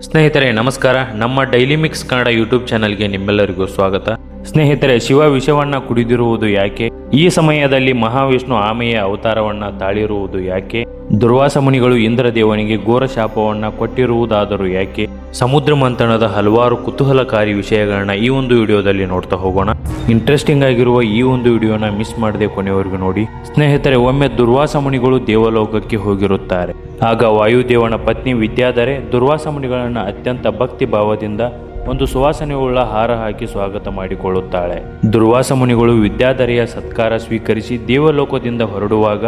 ಸ್ನೇಹಿತರೆ ನಮಸ್ಕಾರ. ನಮ್ಮ ಡೈಲಿ ಮಿಕ್ಸ್ ಕನ್ನಡ ಯೂಟ್ಯೂಬ್ ಚಾನಲ್ಗೆ ನಿಮ್ಮೆಲ್ಲರಿಗೂ ಸ್ವಾಗತ. ಸ್ನೇಹಿತರೆ, ಶಿವ ವಿಷವನ್ನ ಕುಡಿದಿರುವುದು ಯಾಕೆ? ಈ ಸಮಯದಲ್ಲಿ ಮಹಾವಿಷ್ಣು ಆಮೆಯ ಅವತಾರವನ್ನ ತಾಳಿರುವುದು ಯಾಕೆ? ದುರ್ವಾಸ ಮುನಿಗಳು ಇಂದ್ರದೇವನಿಗೆ ಘೋರ ಶಾಪವನ್ನ ಕೊಟ್ಟಿರುವುದಾದರೂ ಯಾಕೆ? ಸಮುದ್ರ ಮಂಥನದ ಹಲವಾರು ಕುತೂಹಲಕಾರಿ ವಿಷಯಗಳನ್ನ ಈ ಒಂದು ವಿಡಿಯೋದಲ್ಲಿ ನೋಡ್ತಾ ಹೋಗೋಣ. ಇಂಟ್ರೆಸ್ಟಿಂಗ್ ಆಗಿರುವ ಈ ಒಂದು ವಿಡಿಯೋನ ಮಿಸ್ ಮಾಡದೆ ಕೊನೆವರೆಗೂ ನೋಡಿ. ಸ್ನೇಹಿತರೆ, ಒಮ್ಮೆ ದುರ್ವಾಸ ಮುನಿಗಳು ದೇವಲೋಕಕ್ಕೆ ಹೋಗಿರುತ್ತಾರೆ. ಆಗ ವಾಯುದೇವನ ಪತ್ನಿ ವಿದ್ಯಾಧರೆ ದುರ್ವಾಸ ಮುನಿಗಳನ್ನು ಅತ್ಯಂತ ಭಕ್ತಿ ಭಾವದಿಂದ ಒಂದು ಸುವಾಸನೆಯುಳ್ಳ ಹಾರ ಹಾಕಿ ಸ್ವಾಗತ ಮಾಡಿಕೊಳ್ಳುತ್ತಾಳೆ. ದುರ್ವಾಸ ಮುನಿಗಳು ವಿದ್ಯಾಧರೆಯ ಸತ್ಕಾರ ಸ್ವೀಕರಿಸಿ ದೇವಲೋಕದಿಂದ ಹೊರಡುವಾಗ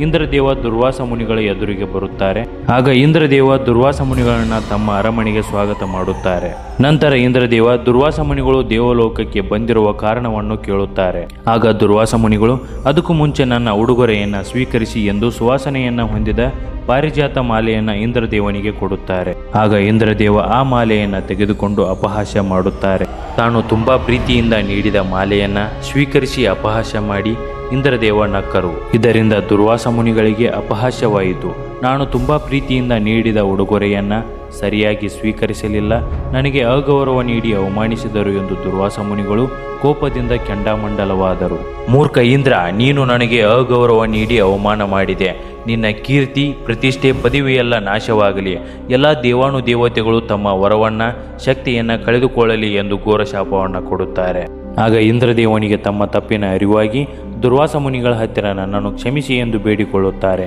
ಇಂದ್ರದೇವ ದುರ್ವಾಸ ಮುನಿಗಳ ಎದುರಿಗೆ ಬರುತ್ತಾರೆ. ಆಗ ಇಂದ್ರದೇವ ದುರ್ವಾಸ ಮುನಿಗಳನ್ನ ತಮ್ಮ ಅರಮನೆಗೆ ಸ್ವಾಗತ ಮಾಡುತ್ತಾರೆ. ನಂತರ ಇಂದ್ರದೇವ ದುರ್ವಾಸ ಮುನಿಗಳು ದೇವಲೋಕಕ್ಕೆ ಬಂದಿರುವ ಕಾರಣವನ್ನು ಕೇಳುತ್ತಾರೆ. ಆಗ ದುರ್ವಾಸ ಮುನಿಗಳು, ಅದಕ್ಕೂ ಮುಂಚೆ ನನ್ನ ಉಡುಗೊರೆಯನ್ನ ಸ್ವೀಕರಿಸಿ ಎಂದು ಸುವಾಸನೆಯನ್ನ ಹೊಂದಿದ ಪಾರಿಜಾತ ಮಾಲೆಯನ್ನ ಇಂದ್ರದೇವನಿಗೆ ಕೊಡುತ್ತಾರೆ. ಆಗ ಇಂದ್ರದೇವ ಆ ಮಾಲೆಯನ್ನ ತೆಗೆದುಕೊಂಡು ಅಪಹಾಸ್ಯ ಮಾಡುತ್ತಾರೆ. ತಾನು ತುಂಬಾ ಪ್ರೀತಿಯಿಂದ ನೀಡಿದ ಮಾಲೆಯನ್ನ ಸ್ವೀಕರಿಸಿ ಅಪಹಾಸ್ಯ ಮಾಡಿ ಇಂದ್ರದೇವ ನಕ್ಕರು. ಇದರಿಂದ ದುರ್ವಾಸ ಮುನಿಗಳಿಗೆ ಅಪಹಾಸ್ಯವಾಯಿತು. ನಾನು ತುಂಬಾ ಪ್ರೀತಿಯಿಂದ ನೀಡಿದ ಉಡುಗೊರೆಯನ್ನ ಸರಿಯಾಗಿ ಸ್ವೀಕರಿಸಲಿಲ್ಲ, ನನಗೆ ಅಗೌರವ ನೀಡಿ ಅವಮಾನಿಸಿದರು ಎಂದು ದುರ್ವಾಸ ಮುನಿಗಳು ಕೋಪದಿಂದ ಕೆಂಡಾಮಂಡಲವಾದರು. ಮೂರ್ಖ ಇಂದ್ರ, ನೀನು ನನಗೆ ಅಗೌರವ ನೀಡಿ ಅವಮಾನ ಮಾಡಿದೆ. ನಿನ್ನ ಕೀರ್ತಿ, ಪ್ರತಿಷ್ಠೆ, ಪದವಿಯೆಲ್ಲ ನಾಶವಾಗಲಿ. ಎಲ್ಲ ದೇವಾನುದೇವತೆಗಳು ತಮ್ಮ ವರವನ್ನ, ಶಕ್ತಿಯನ್ನ ಕಳೆದುಕೊಳ್ಳಲಿ ಎಂದು ಘೋರ ಶಾಪವನ್ನು ಕೊಡುತ್ತಾರೆ. ಆಗ ಇಂದ್ರದೇವನಿಗೆ ತಮ್ಮ ತಪ್ಪಿನ ಅರಿವಾಗಿ ದುರ್ವಾಸ ಮುನಿಗಳ ಹತ್ತಿರ ನನ್ನನ್ನು ಕ್ಷಮಿಸಿ ಎಂದು ಬೇಡಿಕೊಳ್ಳುತ್ತಾರೆ.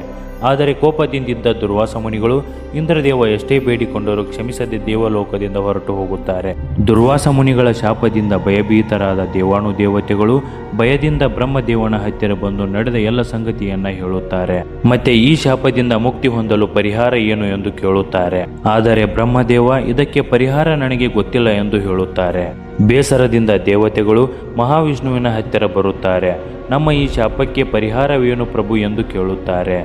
ಆದರೆ ಕೋಪದಿಂದಿದ್ದ ದುರ್ವಾಸ ಮುನಿಗಳು ಇಂದ್ರದೇವ ಎಷ್ಟೇ ಬೇಡಿಕೊಂಡರೂ ಕ್ಷಮಿಸದೆ ದೇವಲೋಕದಿಂದ ಹೊರಟು ಹೋಗುತ್ತಾರೆ. ದುರ್ವಾಸ ಮುನಿಗಳ ಶಾಪದಿಂದ ಭಯಭೀತರಾದ ದೇವಾನುದೇವತೆಗಳು ಭಯದಿಂದ ಬ್ರಹ್ಮದೇವನ ಹತ್ತಿರ ಬಂದು ನಡೆದ ಎಲ್ಲ ಸಂಗತಿಯನ್ನ ಹೇಳುತ್ತಾರೆ. ಮತ್ತೆ ಈ ಶಾಪದಿಂದ ಮುಕ್ತಿ ಹೊಂದಲು ಪರಿಹಾರ ಏನು ಎಂದು ಕೇಳುತ್ತಾರೆ. ಆದರೆ ಬ್ರಹ್ಮದೇವ ಇದಕ್ಕೆ ಪರಿಹಾರ ನನಗೆ ಗೊತ್ತಿಲ್ಲ ಎಂದು ಹೇಳುತ್ತಾರೆ. ಬೇಸರದಿಂದ ದೇವತೆಗಳು ಮಹಾವಿಷ್ಣುವಿನ ಹತ್ತಿರ ಬರುತ್ತಾರೆ. ನಮ್ಮ ಈ ಶಾಪಕ್ಕೆ ಪರಿಹಾರವೇನು ಪ್ರಭು ಎಂದು ಕೇಳುತ್ತಾರೆ.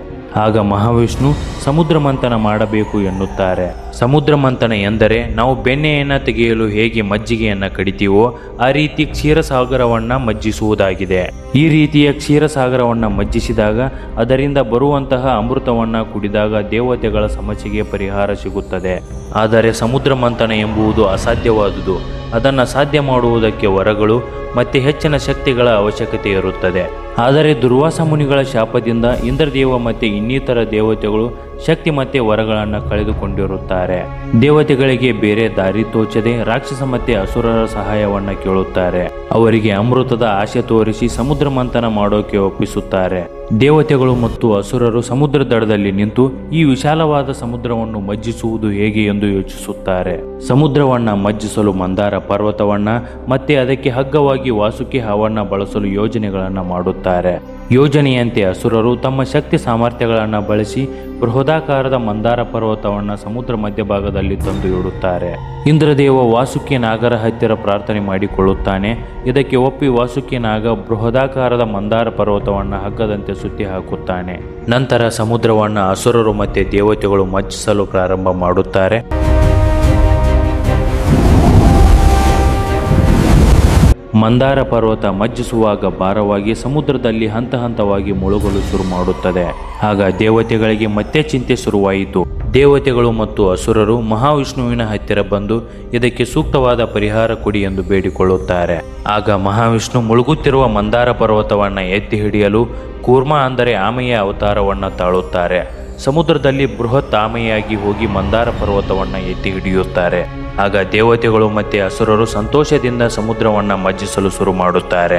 ಆಗ ಮಹಾವಿಷ್ಣು ಸಮುದ್ರ ಮಂಥನ ಮಾಡಬೇಕು ಎನ್ನುತ್ತಾರೆ. ಸಮುದ್ರ ಮಂಥನ ಎಂದರೆ ನಾವು ಬೆಣ್ಣೆಯನ್ನು ತೆಗೆಯಲು ಹೇಗೆ ಮಜ್ಜಿಗೆಯನ್ನು ಕಡಿತೀವೋ ಆ ರೀತಿ ಕ್ಷೀರಸಾಗರವನ್ನು ಮಜ್ಜಿಸುವುದಾಗಿದೆ. ಈ ರೀತಿಯ ಕ್ಷೀರಸಾಗರವನ್ನು ಮಜ್ಜಿಸಿದಾಗ ಅದರಿಂದ ಬರುವಂತಹ ಅಮೃತವನ್ನು ಕುಡಿದಾಗ ದೇವತೆಗಳ ಸಮಸ್ಯೆಗೆ ಪರಿಹಾರ ಸಿಗುತ್ತದೆ. ಆದರೆ ಸಮುದ್ರ ಮಂಥನ ಎಂಬುದು ಅಸಾಧ್ಯವಾದುದು. ಅದನ್ನು ಸಾಧ್ಯ ಮಾಡುವುದಕ್ಕೆ ವರಗಳು ಮತ್ತೆ ಹೆಚ್ಚಿನ ಶಕ್ತಿಗಳ ಅವಶ್ಯಕತೆ ಇರುತ್ತದೆ. ಆದರೆ ದುರ್ವಾಸ ಮುನಿಗಳ ಶಾಪದಿಂದ ಇಂದ್ರದೇವ ಮತ್ತೆ ಇನ್ನಿತರ ದೇವತೆಗಳು ಶಕ್ತಿ ಮತ್ತೆ ವರಗಳನ್ನು ಕಳೆದುಕೊಂಡಿರುತ್ತಾರೆ. ದೇವತೆಗಳಿಗೆ ಬೇರೆ ದಾರಿ ತೋಚದೆ ರಾಕ್ಷಸ ಮತ್ತೆ ಅಸುರರ ಸಹಾಯವನ್ನ ಕೇಳುತ್ತಾರೆ. ಅವರಿಗೆ ಅಮೃತದ ಆಶೆ ತೋರಿಸಿ ಸಮುದ್ರ ಮಂಥನ ಮಾಡೋಕೆ ಒಪ್ಪಿಸುತ್ತಾರೆ. ದೇವತೆಗಳು ಮತ್ತು ಅಸುರರು ಸಮುದ್ರ ದಡದಲ್ಲಿ ನಿಂತು ಈ ವಿಶಾಲವಾದ ಸಮುದ್ರವನ್ನು ಮಜ್ಜಿಸುವುದು ಹೇಗೆ ಎಂದು ಯೋಚಿಸುತ್ತಾರೆ. ಸಮುದ್ರವನ್ನ ಮಜ್ಜಿಸಲು ಮಂದಾರ ಪರ್ವತವನ್ನ ಮತ್ತೆ ಅದಕ್ಕೆ ಹಗ್ಗವಾಗಿ ವಾಸುಕಿ ಹಾವನ್ನ ಬಳಸಲು ಯೋಜನೆಗಳನ್ನು ಮಾಡುತ್ತಾರೆ. ಯೋಜನೆಯಂತೆ ಅಸುರರು ತಮ್ಮ ಶಕ್ತಿ ಸಾಮರ್ಥ್ಯಗಳನ್ನು ಬಳಸಿ ಬೃಹದಾಕಾರದ ಮಂದಾರ ಪರ್ವತವನ್ನು ಸಮುದ್ರ ಮಧ್ಯಭಾಗದಲ್ಲಿ ತಂದು ಇಡುತ್ತಾರೆ. ಇಂದ್ರದೇವ ವಾಸುಕಿ ನಾಗರ ಹತ್ತಿರ ಪ್ರಾರ್ಥನೆ ಮಾಡಿಕೊಳ್ಳುತ್ತಾನೆ. ಇದಕ್ಕೆ ಒಪ್ಪಿ ವಾಸುಕಿ ನಾಗ ಬೃಹದಾಕಾರದ ಮಂದಾರ ಪರ್ವತವನ್ನು ಹಗ್ಗದಂತೆ ಸುತ್ತಿ ಹಾಕುತ್ತಾನೆ. ನಂತರ ಸಮುದ್ರವನ್ನು ಅಸುರರು ಮತ್ತೆ ದೇವತೆಗಳು ಮಜ್ಜಿಸಲು ಪ್ರಾರಂಭ ಮಾಡುತ್ತಾರೆ. ಮಂದಾರ ಪರ್ವತ ಮಜ್ಜಿಸುವಾಗ ಭಾರವಾಗಿ ಸಮುದ್ರದಲ್ಲಿ ಹಂತ ಹಂತವಾಗಿ ಮುಳುಗಲು ಶುರು ಮಾಡುತ್ತದೆ. ಆಗ ದೇವತೆಗಳಿಗೆ ಮತ್ತೆ ಚಿಂತೆ ಶುರುವಾಯಿತು. ದೇವತೆಗಳು ಮತ್ತು ಅಸುರರು ಮಹಾವಿಷ್ಣುವಿನ ಹತ್ತಿರ ಬಂದು ಇದಕ್ಕೆ ಸೂಕ್ತವಾದ ಪರಿಹಾರ ಕೊಡಿ ಎಂದು ಬೇಡಿಕೊಳ್ಳುತ್ತಾರೆ. ಆಗ ಮಹಾವಿಷ್ಣು ಮುಳುಗುತ್ತಿರುವ ಮಂದಾರ ಪರ್ವತವನ್ನು ಎತ್ತಿ ಹಿಡಿಯಲು ಕೂರ್ಮ ಅಂದರೆ ಆಮೆಯ ಅವತಾರವನ್ನು ತಾಳುತ್ತಾರೆ. ಸಮುದ್ರದಲ್ಲಿ ಬೃಹತ್ ಆಮೆಯಾಗಿ ಹೋಗಿ ಮಂದಾರ ಪರ್ವತವನ್ನು ಎತ್ತಿ ಹಿಡಿಯುತ್ತಾರೆ. ಆಗ ದೇವತೆಗಳು ಮತ್ತೆ ಅಸುರರು ಸಂತೋಷದಿಂದ ಸಮುದ್ರವನ್ನು ಮಜ್ಜಿಸಲು ಶುರು ಮಾಡುತ್ತಾರೆ.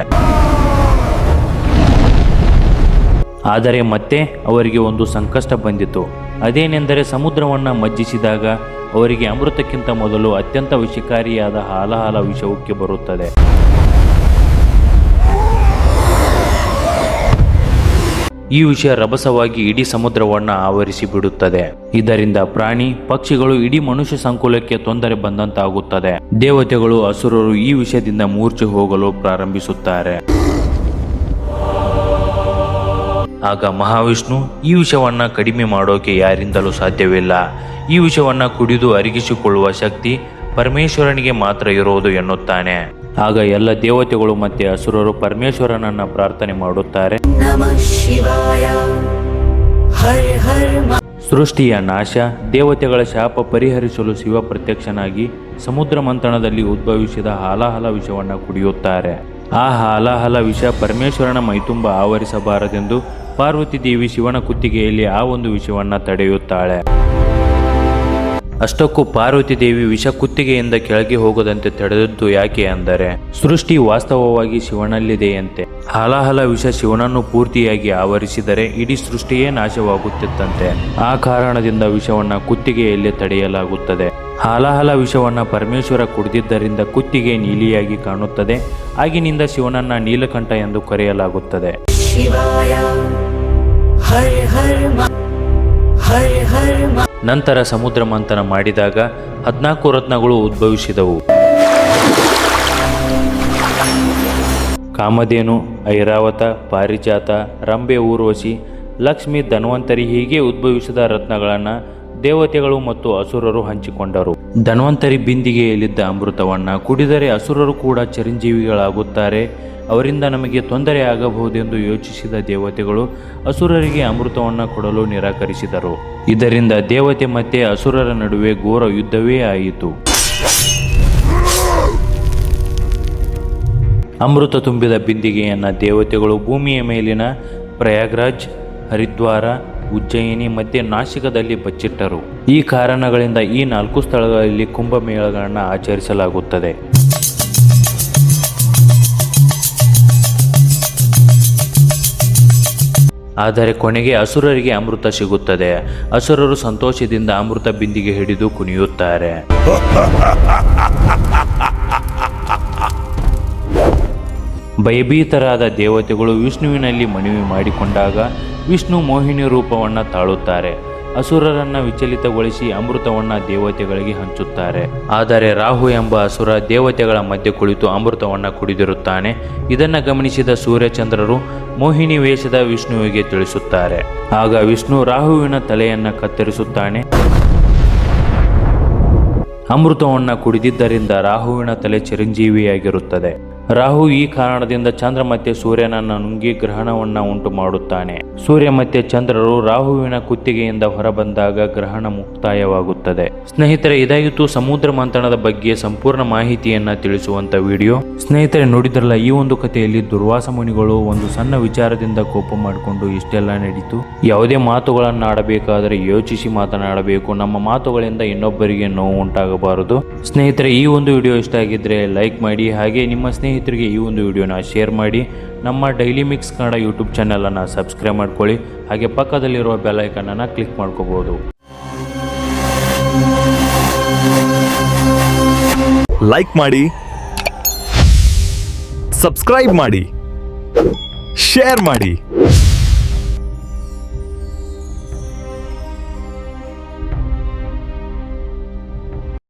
ಆದರೆ ಮತ್ತೆ ಅವರಿಗೆ ಒಂದು ಸಂಕಷ್ಟ ಬಂದಿತು. ಅದೇನೆಂದರೆ ಸಮುದ್ರವನ್ನು ಮಜ್ಜಿಸಿದಾಗ ಅವರಿಗೆ ಅಮೃತಕ್ಕಿಂತ ಮೊದಲು ಅತ್ಯಂತ ವಿಷಕಾರಿಯಾದ ಹಾಲಹಾಲ ವಿಷಕ್ಕೆ ಬರುತ್ತದೆ. ಈ ವಿಷಯ ರಭಸವಾಗಿ ಇಡೀ ಸಮುದ್ರವನ್ನು ಆವರಿಸಿ ಬಿಡುತ್ತದೆ. ಇದರಿಂದ ಪ್ರಾಣಿ ಪಕ್ಷಿಗಳು ಇಡೀ ಮನುಷ್ಯ ಸಂಕುಲಕ್ಕೆ ತೊಂದರೆ ಬಂದಂತಾಗುತ್ತದೆ. ದೇವತೆಗಳು ಅಸುರರು ಈ ವಿಷಯದಿಂದ ಮೂರ್ಛೆ ಹೋಗಲು ಪ್ರಾರಂಭಿಸುತ್ತಾರೆ. ಆಗ ಮಹಾವಿಷ್ಣು ಈ ವಿಷವನ್ನ ಕಡಿಮೆ ಮಾಡೋಕೆ ಯಾರಿಂದಲೂ ಸಾಧ್ಯವಿಲ್ಲ. ಈ ವಿಷವನ್ನ ಕುಡಿದು ಅರಗಿಸಿಕೊಳ್ಳುವ ಶಕ್ತಿ ಪರಮೇಶ್ವರನಿಗೆ ಮಾತ್ರ ಇರುವುದು ಎನ್ನುತ್ತಾನೆ. ಆಗ ಎಲ್ಲ ದೇವತೆಗಳು ಮತ್ತೆ ಅಸುರರು ಪರಮೇಶ್ವರನನ್ನ ಪ್ರಾರ್ಥನೆ ಮಾಡುತ್ತಾರೆ. ಸೃಷ್ಟಿಯ ನಾಶ, ದೇವತೆಗಳ ಶಾಪ ಪರಿಹರಿಸಲು ಶಿವ ಪ್ರತ್ಯಕ್ಷನಾಗಿ ಸಮುದ್ರ ಮಂಥನದಲ್ಲಿ ಉದ್ಭವಿಸಿದ ಹಾಲಾಹಲ ವಿಷವನ್ನು ಕುಡಿಯುತ್ತಾರೆ. ಆ ಹಾಲಾಹಲ ವಿಷ ಪರಮೇಶ್ವರನ ಮೈತುಂಬ ಆವರಿಸಬಾರದೆಂದು ಪಾರ್ವತಿ ದೇವಿ ಶಿವನ ಕುತ್ತಿಗೆಯಲ್ಲಿ ಆ ಒಂದು ವಿಷವನ್ನು ತಡೆಯುತ್ತಾಳೆ. ಅಷ್ಟಕ್ಕೂ ಪಾರ್ವತಿ ದೇವಿ ವಿಷ ಕುತ್ತಿಗೆಯಿಂದ ಕೆಳಗೆ ಹೋಗದಂತೆ ತಡೆದದ್ದು ಯಾಕೆ ಅಂದರೆ ಸೃಷ್ಟಿ ವಾಸ್ತವವಾಗಿ ಶಿವನಲ್ಲಿದೆಯಂತೆ. ಹಾಲಾಹಲ ವಿಷ ಶಿವನನ್ನು ಪೂರ್ತಿಯಾಗಿ ಆವರಿಸಿದರೆ ಇಡೀ ಸೃಷ್ಟಿಯೇ ನಾಶವಾಗುತ್ತಿತ್ತಂತೆ. ಆ ಕಾರಣದಿಂದ ವಿಷವನ್ನು ಕುತ್ತಿಗೆಯಲ್ಲಿ ತಡೆಯಲಾಗುತ್ತದೆ. ಹಾಲಾಹಲ ವಿಷವನ್ನು ಪರಮೇಶ್ವರ ಕುಡಿದಿದ್ದರಿಂದ ಕುತ್ತಿಗೆ ನೀಲಿಯಾಗಿ ಕಾಣುತ್ತದೆ. ಆಗಿನಿಂದ ಶಿವನನ್ನ ನೀಲಕಂಠ ಎಂದು ಕರೆಯಲಾಗುತ್ತದೆ. ನಂತರ ಸಮುದ್ರ ಮಂಥನ ಮಾಡಿದಾಗ 14 ರತ್ನಗಳು ಉದ್ಭವಿಸಿದವು. ಕಾಮಧೇನು, ಐರಾವತ, ಪಾರಿಜಾತ, ರಂಬೆ, ಊರ್ವಶಿ, ಲಕ್ಷ್ಮಿ, ಧನ್ವಂತರಿ ಹೀಗೆ ಉದ್ಭವಿಸಿದ ರತ್ನಗಳನ್ನು ದೇವತೆಗಳು ಮತ್ತು ಅಸುರರು ಹಂಚಿಕೊಂಡರು. ಧನ್ವಂತರಿ ಬಿಂದಿಗೆಯಲ್ಲಿದ್ದ ಅಮೃತವನ್ನು ಕುಡಿದರೆ ಅಸುರರು ಕೂಡ ಚಿರಂಜೀವಿಗಳಾಗುತ್ತಾರೆ, ಅವರಿಂದ ನಮಗೆ ತೊಂದರೆ ಆಗಬಹುದೆಂದು ಯೋಚಿಸಿದ ದೇವತೆಗಳು ಅಸುರರಿಗೆ ಅಮೃತವನ್ನು ಕೊಡಲು ನಿರಾಕರಿಸಿದರು. ಇದರಿಂದ ದೇವತೆ ಮತ್ತೆ ಅಸುರರ ನಡುವೆ ಘೋರ ಯುದ್ಧವೇ ಆಯಿತು. ಅಮೃತ ತುಂಬಿದ ಬಿಂದಿಗೆಯನ್ನು ದೇವತೆಗಳು ಭೂಮಿಯ ಮೇಲಿನ ಪ್ರಯಾಗ್ರಾಜ್, ಹರಿದ್ವಾರ, ಉಜ್ಜಯಿನಿ ಮತ್ತೆ ನಾಸಿಕದಲ್ಲಿ ಬಚ್ಚಿಟ್ಟರು. ಈ ಕಾರಣಗಳಿಂದ ಈ 4 ಸ್ಥಳಗಳಲ್ಲಿ ಕುಂಭಮೇಳಗಳನ್ನು ಆಚರಿಸಲಾಗುತ್ತದೆ. ಆದರೆ ಕೊನೆಗೆ ಅಸುರರಿಗೆ ಅಮೃತ ಸಿಗುತ್ತದೆ. ಅಸುರರು ಸಂತೋಷದಿಂದ ಅಮೃತ ಬಿಂದಿಗೆ ಹಿಡಿದು ಕುಣಿಯುತ್ತಾರೆ. ಭಯಭೀತರಾದ ದೇವತೆಗಳು ವಿಷ್ಣುವಿನಲ್ಲಿ ಮನವಿ ಮಾಡಿಕೊಂಡಾಗ ವಿಷ್ಣು ಮೋಹಿನಿ ರೂಪವನ್ನು ತಾಳುತ್ತಾರೆ. ಅಸುರರನ್ನು ವಿಚಲಿತಗೊಳಿಸಿ ಅಮೃತವನ್ನು ದೇವತೆಗಳಿಗೆ ಹಂಚುತ್ತಾರೆ. ಆದರೆ ರಾಹು ಎಂಬ ಅಸುರ ದೇವತೆಗಳ ಮಧ್ಯೆ ಕುಳಿತು ಅಮೃತವನ್ನು ಕುಡಿದಿರುತ್ತಾನೆ. ಇದನ್ನು ಗಮನಿಸಿದ ಸೂರ್ಯಚಂದ್ರರು ಮೋಹಿನಿ ವೇಷದ ವಿಷ್ಣುವಿಗೆ ತಿಳಿಸುತ್ತಾರೆ. ಆಗ ವಿಷ್ಣು ರಾಹುವಿನ ತಲೆಯನ್ನು ಕತ್ತರಿಸುತ್ತಾನೆ. ಅಮೃತವನ್ನು ಕುಡಿದಿದ್ದರಿಂದ ರಾಹುವಿನ ತಲೆ ಚಿರಂಜೀವಿಯಾಗಿರುತ್ತದೆ. ರಾಹು ಈ ಕಾರಣದಿಂದ ಚಂದ್ರ ಮತ್ತೆ ಸೂರ್ಯನನ್ನು ನುಂಗಿ ಗ್ರಹಣವನ್ನು ಉಂಟು ಮಾಡುತ್ತಾನೆ. ಸೂರ್ಯ ಮತ್ತೆ ಚಂದ್ರರು ರಾಹುವಿನ ಕುತ್ತಿಗೆಯಿಂದ ಹೊರಬಂದಾಗ ಗ್ರಹಣ ಮುಕ್ತಾಯವಾಗುತ್ತದೆ. ಸ್ನೇಹಿತರೆ, ಇದಾಗಿತ್ತು ಸಮುದ್ರ ಮಂಥನದ ಬಗ್ಗೆ ಸಂಪೂರ್ಣ ಮಾಹಿತಿಯನ್ನ ತಿಳಿಸುವಂತ ವಿಡಿಯೋ. ಸ್ನೇಹಿತರೆ, ನೋಡಿದ್ರಲ್ಲ, ಈ ಒಂದು ಕಥೆಯಲ್ಲಿ ದುರ್ವಾಸ ಮುನಿಗಳು ಒಂದು ಸಣ್ಣ ವಿಚಾರದಿಂದ ಕೋಪ ಮಾಡಿಕೊಂಡು ಇಷ್ಟೆಲ್ಲ ನಡೀತು. ಯಾವುದೇ ಮಾತುಗಳನ್ನು ಆಡಬೇಕಾದರೆ ಯೋಚಿಸಿ ಮಾತನಾಡಬೇಕು. ನಮ್ಮ ಮಾತುಗಳಿಂದ ಇನ್ನೊಬ್ಬರಿಗೆ ನೋವು ಉಂಟಾಗಬಾರದು. ಸ್ನೇಹಿತರೆ, ಈ ಒಂದು ವಿಡಿಯೋ ಇಷ್ಟ ಆಗಿದ್ರೆ ಲೈಕ್ ಮಾಡಿ, ಹಾಗೆ ನಿಮ್ಮ ಸ್ನೇಹಿತರಿಗೆ ಈ ಒಂದು ವಿಡಿಯೋನ ಶೇರ್ ಮಾಡಿ. ನಮ್ಮ ಡೈಲಿ ಮಿಕ್ಸ್ ಕನ್ನಡ ಯೂಟ್ಯೂಬ್ ಚಾನಲನ್ನು ಸಬ್ಸ್ಕ್ರೈಬ್ ಮಾಡ್ಕೊಳ್ಳಿ. ಹಾಗೆ ಪಕ್ಕದಲ್ಲಿರುವ ಬೆಲ್ ಐಕನನ್ನು ಕ್ಲಿಕ್ ಮಾಡ್ಕೋಬಹುದು. ಲೈಕ್ ಮಾಡಿ, ಸಬ್ಸ್ಕ್ರೈಬ್ ಮಾಡಿ, ಶೇರ್ ಮಾಡಿ.